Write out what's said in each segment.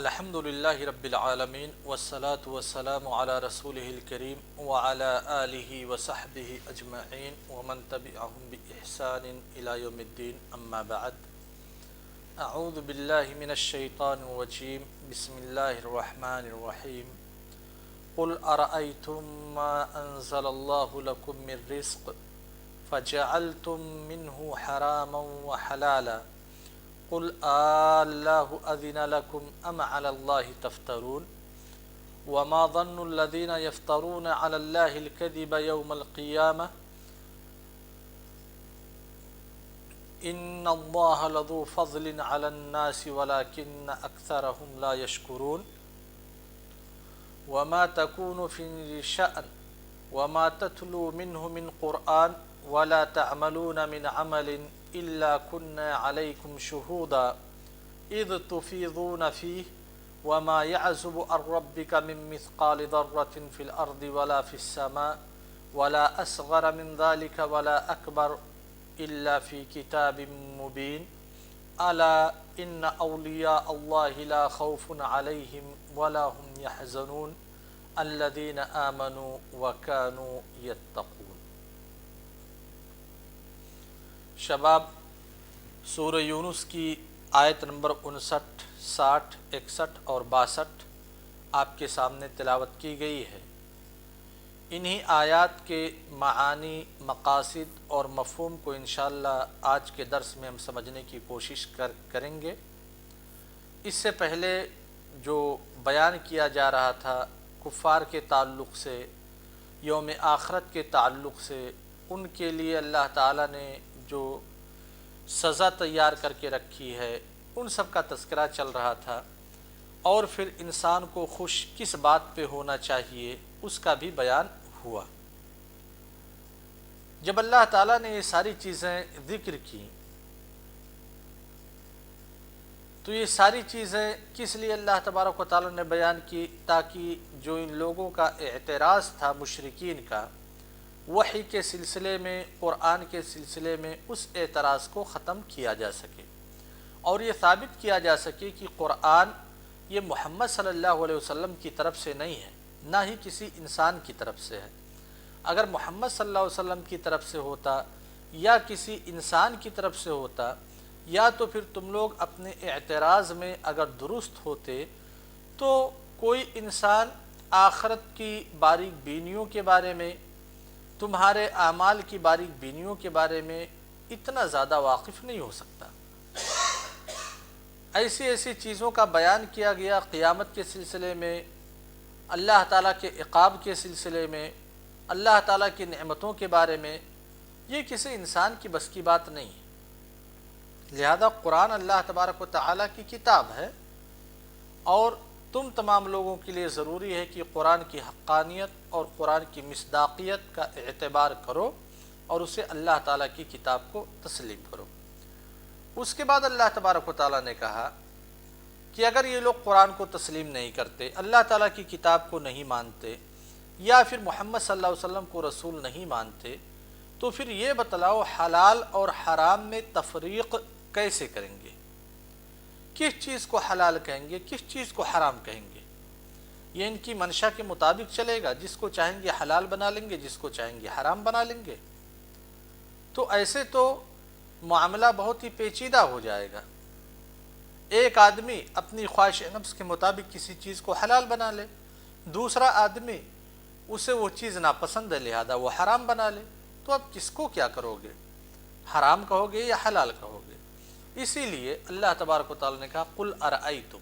الحمد للہ رب العالمین والصلاة والسلام علی رسولہ الکریم وعلی آلہ وصحبہ اجمعین ومن تبعہم بإحسان الی یوم الدین اما بعد اعوذ باللہ من الشیطان الرجیم بسم اللہ الرحمن الرحیم قل ارأیتم ما انزل اللہ لکم من رزق فجعلتم منہ حراما وحلالا قل اللہ اذن لکم ام علی اللہ تفترون وما ظن الذین یفترون علی اللہ الکذب یوم القیامہ ان اللہ لذو فضل علی الناس ولکن اکثرهم لا یشکرون وما تکون فی شأن وما تتلو منہ من قرآن ولا تعملون من عمل إلا كنا عليكم شهودا إذ تفيضون فيه وما يعزب عن ربك من مثقال ذرة في الأرض ولا في السماء ولا أصغر من ذلك ولا أكبر إلا في كتاب مبين ألا إن أولياء الله لا خوف عليهم ولا هم يحزنون الذين آمنوا وكانوا يتقون۔ شباب سورہ یونس کی آیت نمبر 59، 60، 61 اور 62 آپ کے سامنے تلاوت کی گئی ہے۔ انہی آیات کے معانی، مقاصد اور مفہوم کو انشاءاللہ آج کے درس میں ہم سمجھنے کی کوشش کریں گے۔ اس سے پہلے جو بیان کیا جا رہا تھا کفار کے تعلق سے، یوم آخرت کے تعلق سے، ان کے لیے اللہ تعالیٰ نے جو سزا تیار کر کے رکھی ہے ان سب کا تذکرہ چل رہا تھا، اور پھر انسان کو خوش کس بات پہ ہونا چاہیے اس کا بھی بیان ہوا۔ جب اللہ تعالیٰ نے یہ ساری چیزیں ذکر کی تو یہ ساری چیزیں کس لیے اللہ تبارک و تعالیٰ نے بیان کی؟ تاکہ جو ان لوگوں کا اعتراض تھا مشرکین کا وحی کے سلسلے میں، قرآن کے سلسلے میں، اس اعتراض کو ختم کیا جا سکے، اور یہ ثابت کیا جا سکے کہ قرآن یہ محمد صلی اللہ علیہ وسلم کی طرف سے نہیں ہے، نہ ہی کسی انسان کی طرف سے ہے۔ اگر محمد صلی اللہ علیہ وسلم کی طرف سے ہوتا یا کسی انسان کی طرف سے ہوتا، یا تو پھر تم لوگ اپنے اعتراض میں اگر درست ہوتے تو کوئی انسان آخرت کی باریک بینیوں کے بارے میں، تمہارے اعمال کی باریک بینیوں کے بارے میں اتنا زیادہ واقف نہیں ہو سکتا۔ ایسی چیزوں کا بیان کیا گیا قیامت کے سلسلے میں، اللہ تعالیٰ کے عقاب کے سلسلے میں، اللہ تعالیٰ کی نعمتوں کے بارے میں، یہ کسی انسان کی بس کی بات نہیں ہے۔ لہذا قرآن اللہ تبارک و تعالیٰ کی کتاب ہے، اور تم تمام لوگوں کے لیے ضروری ہے کہ قرآن کی حقانیت اور قرآن کی مصداقیت کا اعتبار کرو اور اسے اللہ تعالیٰ کی کتاب کو تسلیم کرو۔ اس کے بعد اللہ تبارک و تعالیٰ نے کہا کہ اگر یہ لوگ قرآن کو تسلیم نہیں کرتے، اللہ تعالیٰ کی کتاب کو نہیں مانتے، یا پھر محمد صلی اللہ علیہ وسلم کو رسول نہیں مانتے، تو پھر یہ بتلاؤ حلال اور حرام میں تفریق کیسے کریں گے؟ کس چیز کو حلال کہیں گے، کس چیز کو حرام کہیں گے؟ یہ ان کی منشا کے مطابق چلے گا، جس کو چاہیں گے حلال بنا لیں گے، جس کو چاہیں گے حرام بنا لیں گے۔ تو ایسے تو معاملہ بہت ہی پیچیدہ ہو جائے گا۔ ایک آدمی اپنی خواہش نفس کے مطابق کسی چیز کو حلال بنا لے، دوسرا آدمی اسے وہ چیز ناپسند ہے لہذا وہ حرام بنا لے، تو اب کس کو کیا کرو گے؟ حرام کہو گے یا حلال کہو گے؟ اسی لیے اللہ تبارک و تعالیٰ نے کہا قل ارأیتم،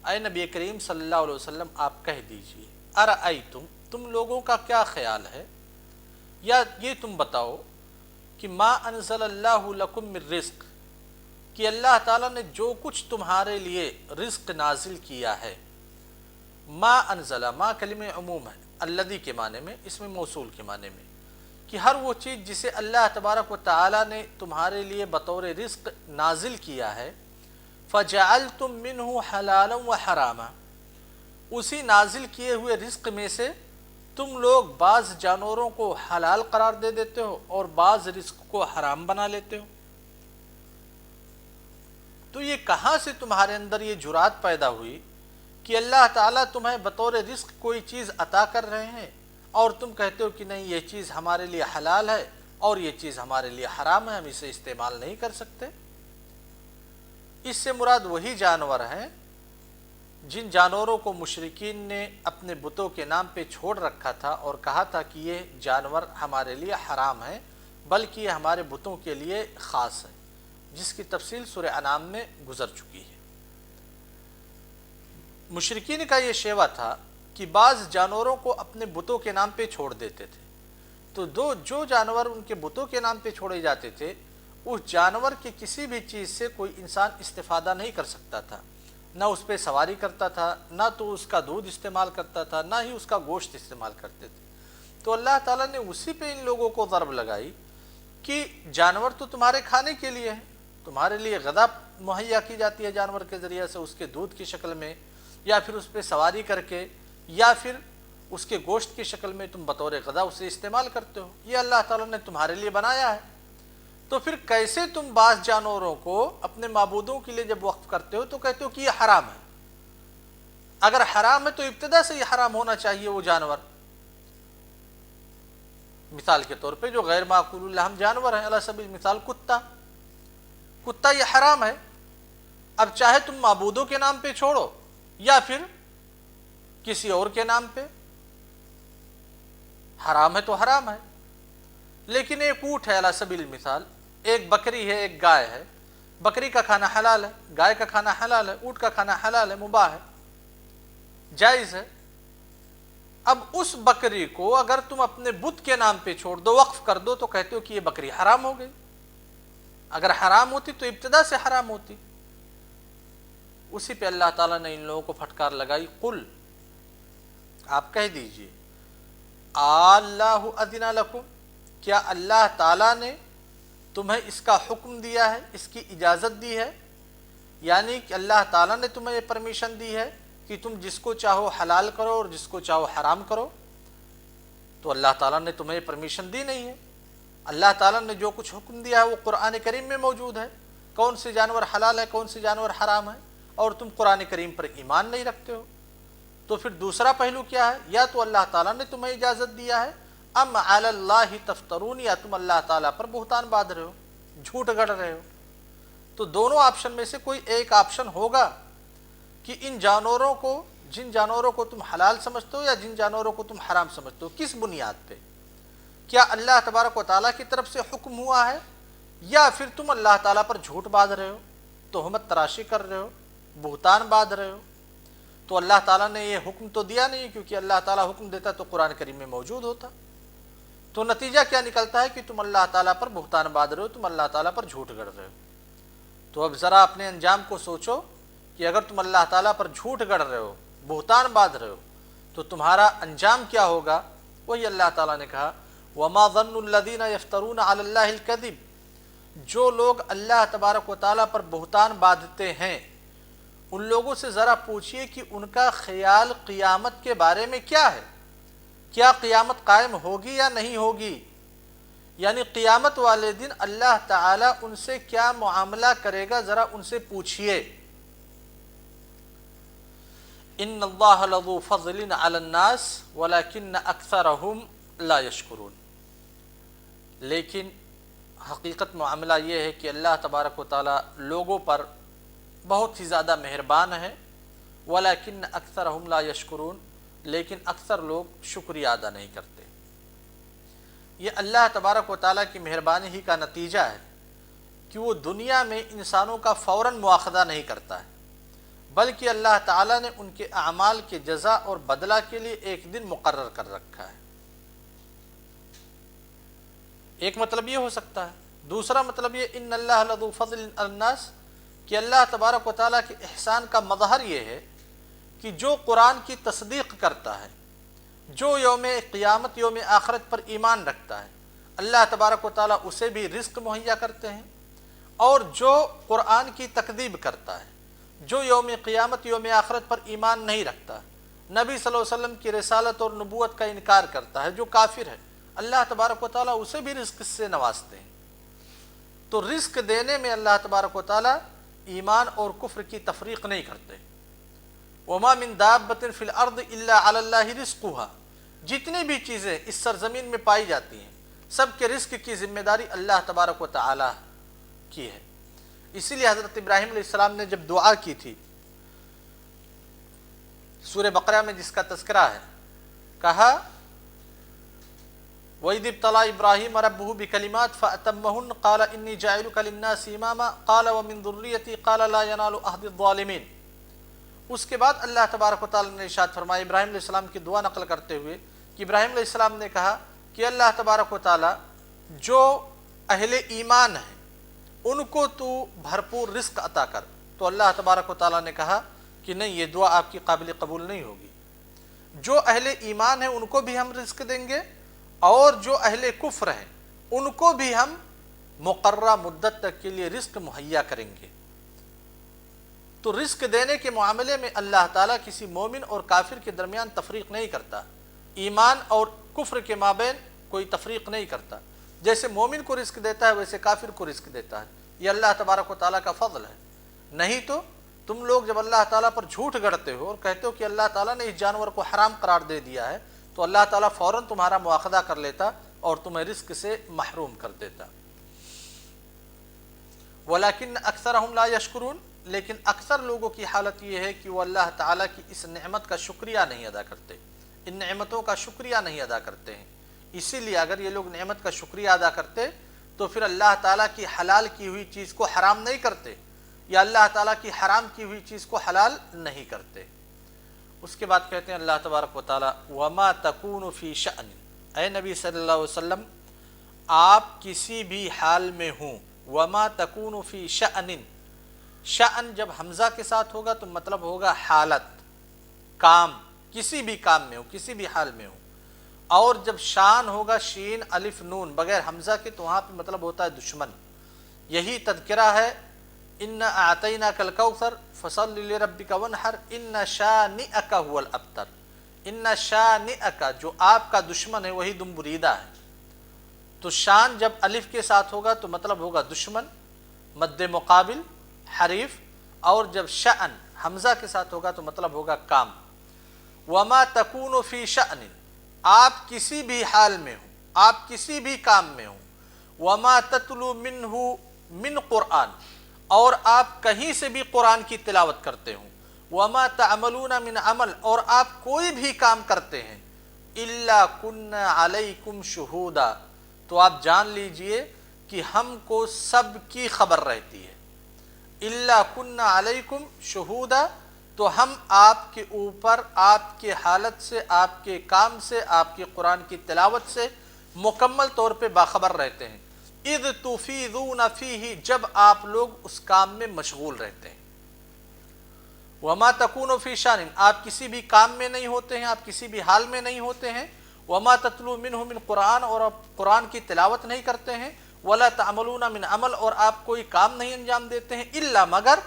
اے نبی کریم صلی اللہ علیہ وسلم آپ کہہ دیجئے، ارأیتم، تم لوگوں کا کیا خیال ہے، یا یہ تم بتاؤ کہ ما انزل اللہ لکم من رزق، کہ اللہ تعالیٰ نے جو کچھ تمہارے لیے رزق نازل کیا ہے۔ ما انزل، ما کلمہ عموم ہے، الذی کے معنی میں، اس میں موصول کے معنی میں، کہ ہر وہ چیز جسے اللہ تبارک و تعالیٰ نے تمہارے لیے بطور رزق نازل کیا ہے، فَجَعَلْتُم مِّنْهُ حَلَالًا وَحَرَامًا، اسی نازل کیے ہوئے رزق میں سے تم لوگ بعض جانوروں کو حلال قرار دے دیتے ہو اور بعض رزق کو حرام بنا لیتے ہو۔ تو یہ کہاں سے تمہارے اندر یہ جرات پیدا ہوئی کہ اللہ تعالیٰ تمہیں بطور رزق کوئی چیز عطا کر رہے ہیں اور تم کہتے ہو کہ نہیں یہ چیز ہمارے لیے حلال ہے اور یہ چیز ہمارے لیے حرام ہے، ہم اسے استعمال نہیں کر سکتے؟ اس سے مراد وہی جانور ہیں جن جانوروں کو مشرکین نے اپنے بتوں کے نام پہ چھوڑ رکھا تھا اور کہا تھا کہ یہ جانور ہمارے لیے حرام ہے بلکہ یہ ہمارے بتوں کے لیے خاص ہے، جس کی تفصیل سورہ انعام میں گزر چکی ہے۔ مشرکین کا یہ شیوہ تھا کہ بعض جانوروں کو اپنے بتوں کے نام پہ چھوڑ دیتے تھے، تو جو جانور ان کے بتوں کے نام پہ چھوڑے جاتے تھے اس جانور کی کسی بھی چیز سے کوئی انسان استفادہ نہیں کر سکتا تھا، نہ اس پہ سواری کرتا تھا، نہ تو اس کا دودھ استعمال کرتا تھا، نہ ہی اس کا گوشت استعمال کرتے تھے۔ تو اللہ تعالیٰ نے اسی پہ ان لوگوں کو ضرب لگائی کہ جانور تو تمہارے کھانے کے لیے ہیں، تمہارے لیے غذا مہیا کی جاتی ہے جانور کے ذریعے سے، اس کے دودھ کی شکل میں یا پھر اس پہ سواری کر کے یا پھر اس کے گوشت کی شکل میں تم بطور غذا اسے استعمال کرتے ہو، یہ اللہ تعالیٰ نے تمہارے لیے بنایا ہے۔ تو پھر کیسے تم بعض جانوروں کو اپنے معبودوں کے لیے جب وقف کرتے ہو تو کہتے ہو کہ یہ حرام ہے؟ اگر حرام ہے تو ابتدا سے یہ حرام ہونا چاہیے وہ جانور۔ مثال کے طور پہ جو غیر معقول اللحم جانور ہیں، علی سبیل مثال کتا یہ حرام ہے، اب چاہے تم معبودوں کے نام پہ چھوڑو یا پھر کسی اور کے نام پہ، حرام ہے تو حرام ہے۔ لیکن ایک اونٹ ہے علی سبیل مثال، ایک بکری ہے، ایک گائے ہے، بکری کا کھانا حلال ہے، گائے کا کھانا حلال ہے، اونٹ کا کھانا حلال ہے، مباح ہے، جائز ہے۔ اب اس بکری کو اگر تم اپنے بت کے نام پہ چھوڑ دو، وقف کر دو، تو کہتے ہو کہ یہ بکری حرام ہو گئی۔ اگر حرام ہوتی تو ابتدا سے حرام ہوتی۔ اسی پہ اللہ تعالیٰ نے ان لوگوں کو پھٹکار لگائی، قل، آپ کہہ دیجئے، اللہ اذن لکم، کیا اللہ تعالیٰ نے تمہیں اس کا حکم دیا ہے، اس کی اجازت دی ہے؟ یعنی کہ اللہ تعالیٰ نے تمہیں یہ پرمیشن دی ہے کہ تم جس کو چاہو حلال کرو اور جس کو چاہو حرام کرو؟ تو اللہ تعالیٰ نے تمہیں یہ پرمیشن دی نہیں ہے۔ اللہ تعالیٰ نے جو کچھ حکم دیا ہے وہ قرآن کریم میں موجود ہے، کون سے جانور حلال ہے کون سے جانور حرام ہے، اور تم قرآن کریم پر ایمان نہیں رکھتے ہو۔ تو پھر دوسرا پہلو کیا ہے؟ یا تو اللہ تعالیٰ نے تمہیں اجازت دیا ہے، ام علی اللہ تفترون، یا تم اللہ تعالیٰ پر بہتان باندھ رہے ہو، جھوٹ گڑھ رہے ہو۔ تو دونوں آپشن میں سے کوئی ایک آپشن ہوگا کہ ان جانوروں کو، جن جانوروں کو تم حلال سمجھتے ہو یا جن جانوروں کو تم حرام سمجھتے ہو، کس بنیاد پہ؟ کیا اللہ تبارک و تعالیٰ کی طرف سے حکم ہوا ہے یا پھر تم اللہ تعالیٰ پر جھوٹ باندھ رہے ہو، تہمت تراشی کر رہے ہو، بہتان باندھ رہے ہو؟ تو اللہ تعالیٰ نے یہ حکم تو دیا نہیں، کیونکہ اللہ تعالیٰ حکم دیتا تو قرآن کریم میں موجود ہوتا۔ تو نتیجہ کیا نکلتا ہے کہ تم اللہ تعالیٰ پر بہتان باندھ رہے ہو، تم اللہ تعالیٰ پر جھوٹ گڑھ رہے ہو۔ تو اب ذرا اپنے انجام کو سوچو کہ اگر تم اللہ تعالیٰ پر جھوٹ گڑھ رہے ہو، بہتان باندھ رہے ہو، تو تمہارا انجام کیا ہوگا؟ وہی اللہ تعالیٰ نے کہا، وَمَا ظَنُّ الَّذِينَ يَفْتَرُونَ عَلَى اللَّهِ الْكَذِبَ، جو لوگ اللہ تبارک و تعالیٰ پر بہتان باندھتے ہیں ان لوگوں سے ذرا پوچھئے کہ ان کا خیال قیامت کے بارے میں کیا ہے، کیا قیامت قائم ہوگی یا نہیں ہوگی؟ یعنی قیامت والے دن اللہ تعالیٰ ان سے کیا معاملہ کرے گا، ذرا ان سے پوچھئے۔ ان اللہ لذو فضل علی الناس ولکن اکثرہم لا یشکرون، لیکن حقیقت معاملہ یہ ہے کہ اللہ تبارک و تعالیٰ لوگوں پر بہت ہی زیادہ مہربان ہے، ولیکن اکثرہم لا یشکرون، لیکن اکثر لوگ شکریہ ادا نہیں کرتے۔ یہ اللہ تبارک و تعالیٰ کی مہربانی ہی کا نتیجہ ہے کہ وہ دنیا میں انسانوں کا فوراً مواخذہ نہیں کرتا ہے، بلکہ اللہ تعالیٰ نے ان کے اعمال کے جزا اور بدلہ کے لیے ایک دن مقرر کر رکھا ہے۔ ایک مطلب یہ ہو سکتا ہے۔ دوسرا مطلب یہ، ان اللہ لذو فضل علی الناس، کہ اللہ تبارک و تعالیٰ کے احسان کا مظہر یہ ہے کہ جو قرآن کی تصدیق کرتا ہے، جو یوم قیامت، یوم آخرت پر ایمان رکھتا ہے، اللہ تبارک و تعالیٰ اسے بھی رزق مہیا کرتے ہیں، اور جو قرآن کی تکذیب کرتا ہے، جو یوم قیامت، یوم آخرت پر ایمان نہیں رکھتا، نبی صلی اللہ علیہ وسلم کی رسالت اور نبوت کا انکار کرتا ہے، جو کافر ہے، اللہ تبارک و تعالیٰ اسے بھی رزق سے نوازتے ہیں۔ تو رزق دینے میں اللہ تبارک و تعالیٰ ایمان اور کفر کی تفریق نہیں کرتے۔ وما من دابۃ فی الارض الا علی اللہ رزقها، جتنی بھی چیزیں اس سرزمین میں پائی جاتی ہیں سب کے رزق کی ذمہ داری اللہ تبارک و تعالی کی ہے۔ اسی لیے حضرت ابراہیم علیہ السلام نے جب دعا کی تھی سورہ بقرہ میں جس کا تذکرہ ہے، کہا وَإِذِ ابْتَلَىٰ إِبْرَاهِيمَ رَبُّهُ بِكَلِمَاتٍ فَأَتَمَّهُنَّ قَالَ إِنِّي جَاعِلُكَ لِلنَّاسِ إِمَامًا قَالَ وَمِن ذُرِّيَّتِي قَالَ لَا يَنَالُ عَهْدِ الظَّالِمِينَ۔ اس کے بعد اللہ تبارک و تعالی نے ارشاد فرمایا ابراہیم علیہ السلام کی دعا نقل کرتے ہوئے کہ ابراہیم علیہ السلام نے کہا کہ اللہ تبارک و تعالی جو اہل ایمان ہیں ان کو تو بھرپور رزق عطا کر، تو اللہ تبارک و تعالی نے کہا کہ نہیں، یہ دعا آپ کی قابل قبول نہیں ہوگی۔ جو اہل ایمان ہیں ان کو بھی ہم رزق دیں گے اور جو اہل کفر ہیں ان کو بھی ہم مقررہ مدت تک کے لیے رزق مہیا کریں گے۔ تو رزق دینے کے معاملے میں اللہ تعالیٰ کسی مومن اور کافر کے درمیان تفریق نہیں کرتا، ایمان اور کفر کے مابین کوئی تفریق نہیں کرتا۔ جیسے مومن کو رزق دیتا ہے ویسے کافر کو رزق دیتا ہے، یہ اللہ تبارک و تعالیٰ کا فضل ہے۔ نہیں تو تم لوگ جب اللہ تعالیٰ پر جھوٹ گڑھتے ہو اور کہتے ہو کہ اللہ تعالیٰ نے اس جانور کو حرام قرار دے دیا ہے، تو اللہ تعالیٰ فوراً تمہارا مواخذہ کر لیتا اور تمہیں رزق سے محروم کر دیتا۔ وَلَكِنَّ أَكْثَرَهُمْ لَا يَشْكُرُونَ، لیکن اکثر لوگوں کی حالت یہ ہے کہ وہ اللہ تعالیٰ کی اس نعمت کا شکریہ نہیں ادا کرتے، ان نعمتوں کا شکریہ نہیں ادا کرتے ہیں۔ اسی لیے اگر یہ لوگ نعمت کا شکریہ ادا کرتے تو پھر اللہ تعالیٰ کی حلال کی ہوئی چیز کو حرام نہیں کرتے، یا اللہ تعالیٰ کی حرام کی ہوئی چیز کو حلال نہیں کرتے۔ اس کے بعد کہتے ہیں اللہ تبارک و تعالیٰ وَمَا تَكُونُ فِي شَأْنٍ، اے نبی صلی اللہ علیہ وسلم آپ کسی بھی حال میں ہوں۔ وَمَا تَكُونُ فِي شَأْنٍ، شأن جب حمزہ کے ساتھ ہوگا تو مطلب ہوگا حالت، کام، کسی بھی کام میں ہو، کسی بھی حال میں ہو۔ اور جب شان ہوگا شین الف نون بغیر حمزہ کے تو وہاں پہ مطلب ہوتا ہے دشمن۔ یہی تذکرہ ہے اِنَّا أَعْطَيْنَاكَ الْكَوْثَرَ فَصَلِّ لِرَبِّكَ وَانْحَرْ إِنَّ شَانِئَكَ هُوَ الْأَبْتَرُ، إِنَّ شَانِئَكَ جو آپ کا دشمن ہے وہی دم بریدہ ہے۔ تو شان جب الف کے ساتھ ہوگا تو مطلب ہوگا دشمن، مد مقابل، حریف، اور جب شأن حمزہ کے ساتھ ہوگا تو مطلب ہوگا کام۔ وَمَا تَكُونُ فِي شَأْنٍ، آپ کسی بھی حال میں ہوں، آپ کسی بھی کام میں ہوں۔ وَمَا تَتْلُو مِنْهُ مِنْ قرآن، اور آپ کہیں سے بھی قرآن کی تلاوت کرتے ہوں۔ وَمَا تَعْمَلُونَ مِنْ عمل، اور آپ کوئی بھی کام کرتے ہیں۔ إِلَّا كُنَّا عَلَيْكُمْ شُهُودًا، تو آپ جان لیجئے کہ ہم کو سب کی خبر رہتی ہے۔ إِلَّا كُنَّا عَلَيْكُمْ شُهُودًا، تو ہم آپ کے اوپر آپ کے حالت سے، آپ کے کام سے، آپ کے قرآن کی تلاوت سے مکمل طور پہ باخبر رہتے ہیں۔ اِذْ تُفِيضُونَ فِيهِ، جب آپ لوگ اس کام میں مشغول رہتے ہیں۔ وَمَا تَكُونُ فِي شَأْنٍ، آپ کسی بھی کام میں نہیں ہوتے ہیں، آپ کسی بھی حال میں نہیں ہوتے ہیں۔ وَمَا تَتْلُو مِنْهُ مِنْ قرآن، اور آپ قرآن کی تلاوت نہیں کرتے ہیں۔ وَلَا تَعْمَلُونَ مِنْ عمل، اور آپ کوئی کام نہیں انجام دیتے ہیں۔ إِلَّا مگر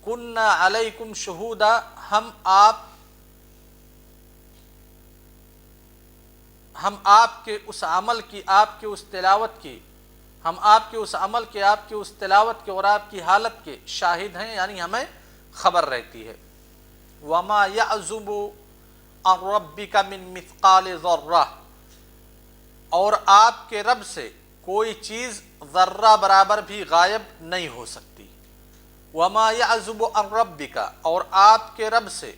كُنَّا عَلَيْكُمْ شُهُودًا، ہم آپ کے اس عمل کی، آپ کے اس تلاوت کی، ہم آپ کے اس عمل کے، آپ کے اس تلاوت کے اور آپ کی حالت کے شاہد ہیں، یعنی ہمیں خبر رہتی ہے۔ وَمَا يَعْزُبُ عَنْ رَبِّكَ مِن مِثْقَالِ ذَرَّةٍ، اور آپ کے رب سے کوئی چیز ذرہ برابر بھی غائب نہیں ہو سکتی۔ وَمَا يَعْزُبُ عَنْ رَبِّكَ، اور آپ کے رب سے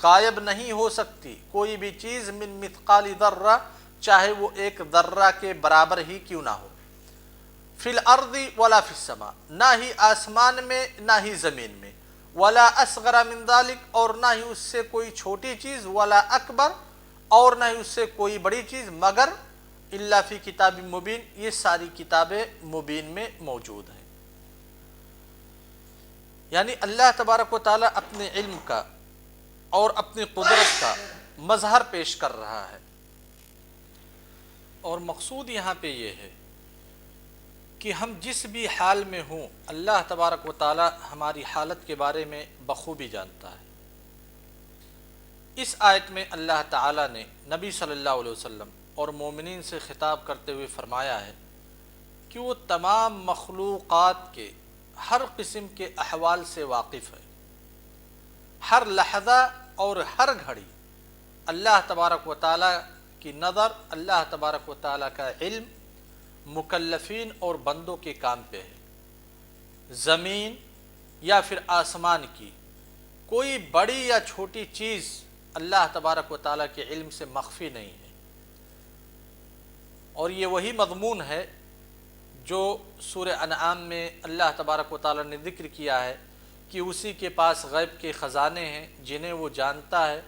غائب نہیں ہو سکتی کوئی بھی چیز من مثقال ذرہ، چاہے وہ ایک ذرہ کے برابر ہی کیوں نہ ہو۔ فی الارض ولا فی السماء، نہ ہی آسمان میں نہ ہی زمین میں۔ ولا اصغر من ذلک، اور نہ ہی اس سے کوئی چھوٹی چیز۔ ولا اکبر، اور نہ ہی اس سے کوئی بڑی چیز، مگر الا فی کتاب مبین، یہ ساری کتابیں مبین میں موجود ہیں۔ یعنی اللہ تبارک و تعالیٰ اپنے علم کا اور اپنی قدرت کا مظہر پیش کر رہا ہے، اور مقصود یہاں پہ یہ ہے کہ ہم جس بھی حال میں ہوں اللہ تبارک و تعالیٰ ہماری حالت کے بارے میں بخوبی جانتا ہے۔ اس آیت میں اللہ تعالیٰ نے نبی صلی اللہ علیہ وسلم اور مومنین سے خطاب کرتے ہوئے فرمایا ہے کہ وہ تمام مخلوقات کے ہر قسم کے احوال سے واقف ہے۔ ہر لحظہ اور ہر گھڑی اللہ تبارک و تعالیٰ کی نظر، اللہ تبارک و تعالیٰ کا علم مکلفین اور بندوں کے کام پہ ہے۔ زمین یا پھر آسمان کی کوئی بڑی یا چھوٹی چیز اللہ تبارک و تعالیٰ کے علم سے مخفی نہیں ہے، اور یہ وہی مضمون ہے جو سورہ انعام میں اللہ تبارک و تعالیٰ نے ذکر کیا ہے کہ اسی کے پاس غیب کے خزانے ہیں جنہیں وہ جانتا ہے،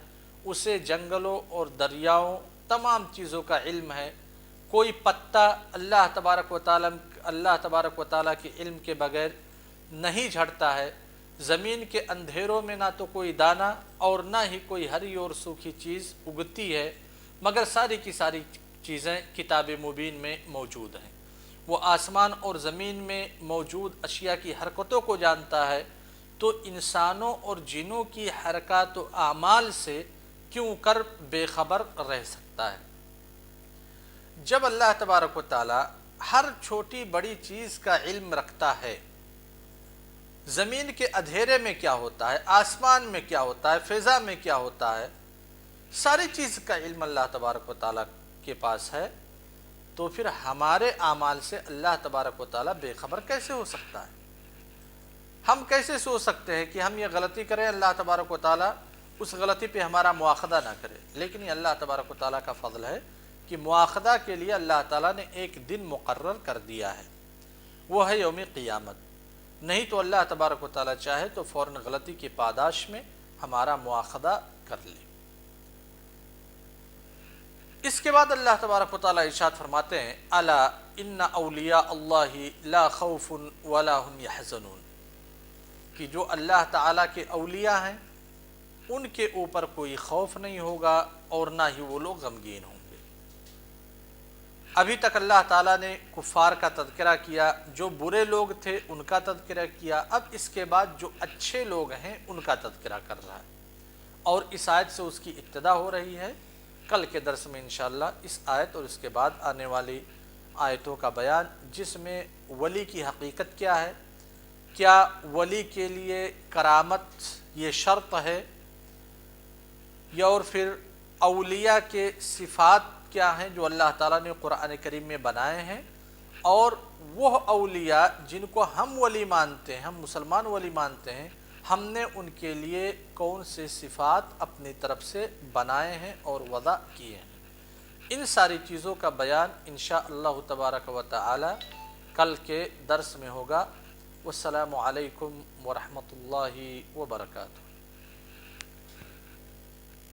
اسے جنگلوں اور دریاؤں تمام چیزوں کا علم ہے۔ کوئی پتا اللہ تبارک و تعالیٰ کے علم کے بغیر نہیں جھڑتا ہے۔ زمین کے اندھیروں میں نہ تو کوئی دانہ اور نہ ہی کوئی ہری اور سوکھی چیز اگتی ہے، مگر ساری کی ساری چیزیں کتاب مبین میں موجود ہیں۔ وہ آسمان اور زمین میں موجود اشیاء کی حرکتوں کو جانتا ہے، تو انسانوں اور جنوں کی حرکات و اعمال سے کیوں کر بے خبر رہ سکتا ہے؟ جب اللہ تبارک و تعالی ہر چھوٹی بڑی چیز کا علم رکھتا ہے، زمین کے اندھیرے میں کیا ہوتا ہے، آسمان میں کیا ہوتا ہے، فضا میں کیا ہوتا ہے، ساری چیز کا علم اللہ تبارک و تعالی کے پاس ہے، تو پھر ہمارے اعمال سے اللہ تبارک و تعالی بے خبر کیسے ہو سکتا ہے؟ ہم کیسے سوچ سکتے ہیں کہ ہم یہ غلطی کریں، اللہ تبارک و تعالی اس غلطی پہ ہمارا مواخذہ نہ کرے؟ لیکن یہ اللہ تبارک و تعالی کا فضل ہے کہ مواخذہ کے لیے اللہ تعالی نے ایک دن مقرر کر دیا ہے، وہ ہے یوم قیامت۔ نہیں تو اللہ تبارک و تعالی چاہے تو فوراً غلطی کی پاداش میں ہمارا مواخذہ کر لے۔ اس کے بعد اللہ تبارک و تعالی ارشاد فرماتے ہیں، الا ان اولیاء اللہ لا خوف ولا هم يحزنون، کہ جو اللہ تعالیٰ کے اولیاء ہیں ان کے اوپر کوئی خوف نہیں ہوگا اور نہ ہی وہ لوگ غمگین ہوں گے۔ ابھی تک اللہ تعالیٰ نے کفار کا تذکرہ کیا، جو برے لوگ تھے ان کا تذکرہ کیا، اب اس کے بعد جو اچھے لوگ ہیں ان کا تذکرہ کر رہا ہے، اور اس آیت سے اس کی ابتدا ہو رہی ہے۔ کل کے درس میں انشاءاللہ اس آیت اور اس کے بعد آنے والی آیتوں کا بیان، جس میں ولی کی حقیقت کیا ہے، کیا ولی کے لیے کرامت یہ شرط ہے، یا اور پھر اولیاء کے صفات کیا ہیں جو اللہ تعالیٰ نے قرآن کریم میں بنائے ہیں، اور وہ اولیاء جن کو ہم ولی مانتے ہیں، ہم مسلمان ولی مانتے ہیں، ہم نے ان کے لیے کون سے صفات اپنی طرف سے بنائے ہیں اور وضع کیے ہیں۔ ان ساری چیزوں کا بیان انشاءاللہ تبارک و تعالی کل کے درس میں ہوگا۔ والسلام علیکم ورحمۃ اللہ وبرکاتہ۔